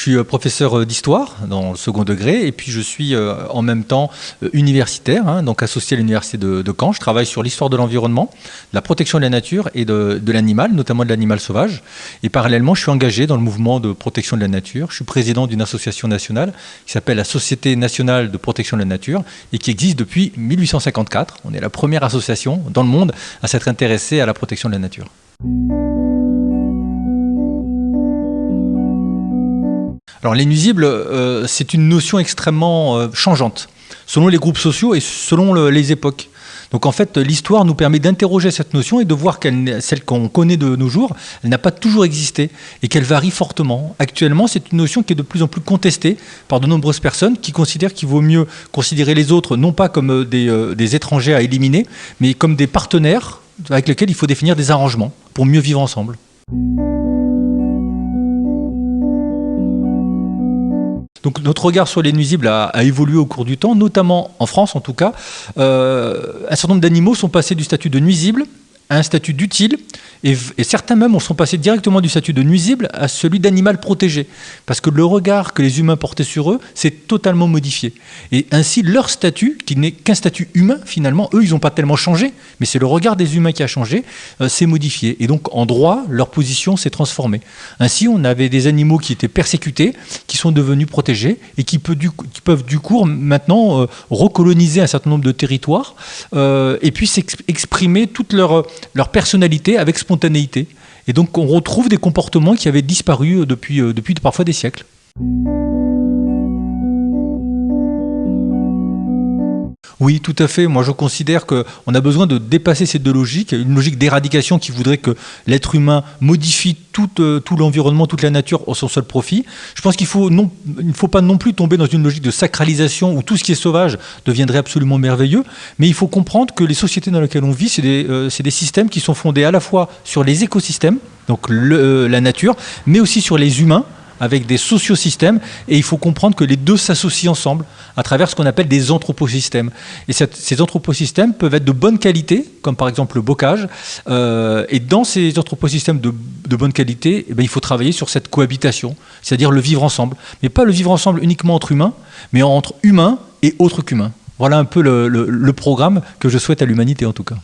Je suis professeur d'histoire dans le second degré et puis je suis en même temps universitaire, donc associé à l'université de Caen. Je travaille sur l'histoire de l'environnement, de la protection de la nature et de l'animal, notamment de l'animal sauvage. Et parallèlement, je suis engagé dans le mouvement de protection de la nature. Je suis président d'une association nationale qui s'appelle la Société nationale de protection de la nature et qui existe depuis 1854. On est la première association dans le monde à s'être intéressée à la protection de la nature. Alors les nuisibles, c'est une notion extrêmement changeante, selon les groupes sociaux et selon les époques. Donc en fait, l'histoire nous permet d'interroger cette notion et de voir celle qu'on connaît de nos jours, elle n'a pas toujours existé et qu'elle varie fortement. Actuellement, c'est une notion qui est de plus en plus contestée par de nombreuses personnes qui considèrent qu'il vaut mieux considérer les autres non pas comme des étrangers à éliminer, mais comme des partenaires avec lesquels il faut définir des arrangements pour mieux vivre ensemble. Donc notre regard sur les nuisibles a évolué au cours du temps, notamment en France en tout cas. Un certain nombre d'animaux sont passés du statut de nuisible à un statut d'utile, et certains même sont passés directement du statut de nuisible à celui d'animal protégé, parce que le regard que les humains portaient sur eux s'est totalement modifié. Et ainsi leur statut, qui n'est qu'un statut humain finalement, eux ils n'ont pas tellement changé, mais c'est le regard des humains qui a changé, s'est modifié. Et donc en droit, leur position s'est transformée. Ainsi on avait des animaux qui étaient persécutés, qui sont devenus protégés, et qui peuvent du coup maintenant recoloniser un certain nombre de territoires, et puis exprimer toute leur personnalité avec spontanéité. Et donc on retrouve des comportements qui avaient disparu depuis parfois des siècles. Oui, tout à fait. Moi, je considère qu'on a besoin de dépasser ces deux logiques. Une logique d'éradication qui voudrait que l'être humain modifie tout l'environnement, toute la nature au son seul profit. Je pense qu'il ne faut pas non plus tomber dans une logique de sacralisation où tout ce qui est sauvage deviendrait absolument merveilleux. Mais il faut comprendre que les sociétés dans lesquelles on vit, c'est des systèmes qui sont fondés à la fois sur les écosystèmes, donc la nature, mais aussi sur les humains, avec des sociosystèmes, et il faut comprendre que les deux s'associent ensemble à travers ce qu'on appelle des anthroposystèmes. Et ces anthroposystèmes peuvent être de bonne qualité, comme par exemple le bocage, et dans ces anthroposystèmes de bonne qualité, il faut travailler sur cette cohabitation, c'est-à-dire le vivre ensemble. Mais pas le vivre ensemble uniquement entre humains, mais entre humains et autres qu'humains. Voilà un peu le programme que je souhaite à l'humanité en tout cas.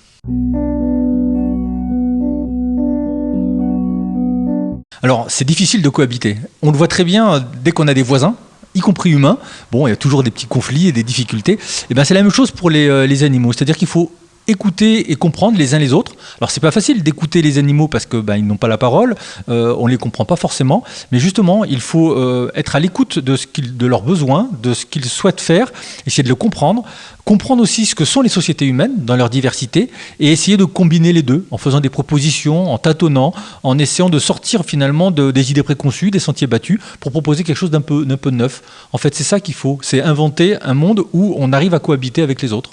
Alors, c'est difficile de cohabiter. On le voit très bien dès qu'on a des voisins, y compris humains. Bon, il y a toujours des petits conflits et des difficultés. Et bien, c'est la même chose pour les animaux. C'est-à-dire qu'il faut écouter et comprendre les uns les autres. Alors, c'est pas facile d'écouter les animaux parce que ils n'ont pas la parole, on les comprend pas forcément. Mais justement, il faut être à l'écoute de leurs besoins, de ce qu'ils souhaitent faire, essayer de le comprendre aussi ce que sont les sociétés humaines dans leur diversité et essayer de combiner les deux en faisant des propositions, en tâtonnant, en essayant de sortir finalement des idées préconçues, des sentiers battus pour proposer quelque chose d'un peu neuf. En fait, c'est ça qu'il faut, c'est inventer un monde où on arrive à cohabiter avec les autres.